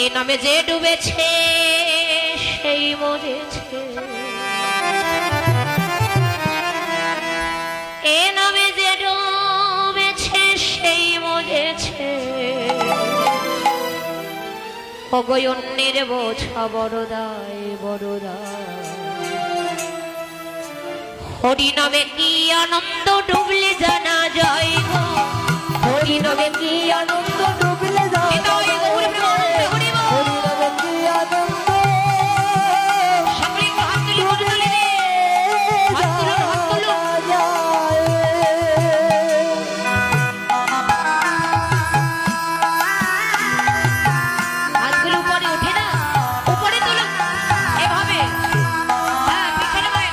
এ নামে যে ডুবেছে সেই মরেছে, এ নামে যে ডুবেছে সেই মরেছে। অগয় অন্যের বোঝা বড়দায় বড়দায়। হরি নামে কি আনন্দ ডুবলে জানা যায় গো, হরি নামে কি আনন্দ ডুবলে জানা যায় গো, হরি নামে কি আনন্দ। সকলে হাত তুলে বলে রে, হাত তুলো হাত তুলো। হাতগুলো উপরে ওঠে না, উপরে তুলো এভাবে। হ্যাঁ পিছনে ভাই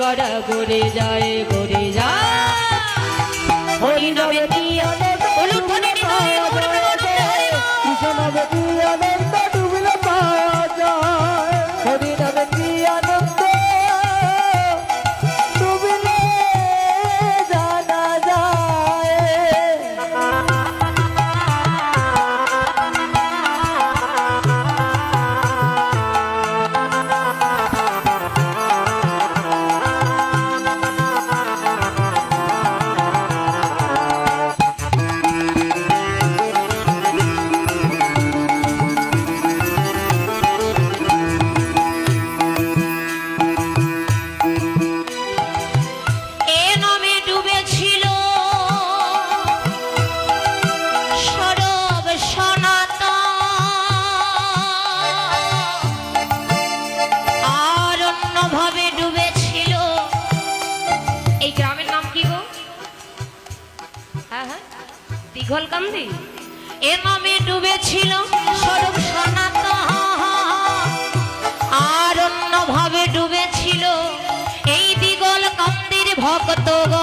গড়া গড়ে যায় গড়ে যায়। হরি নামে কি আনন্দ ডুবলে পাওয়া যায়, কৃষ্ণ নামে কি আনন্দ ডুবলে পাওয়া যায়, হরি নামে কি আনন্দ ডুবলে জানা যায়। দীঘলকান্দি, এ নামে ডুবেছিল স্বরূপ সনাতন, আর অন্য ভাবে ডুবেছিল এই দীঘলকান্দির ভক্তগণ।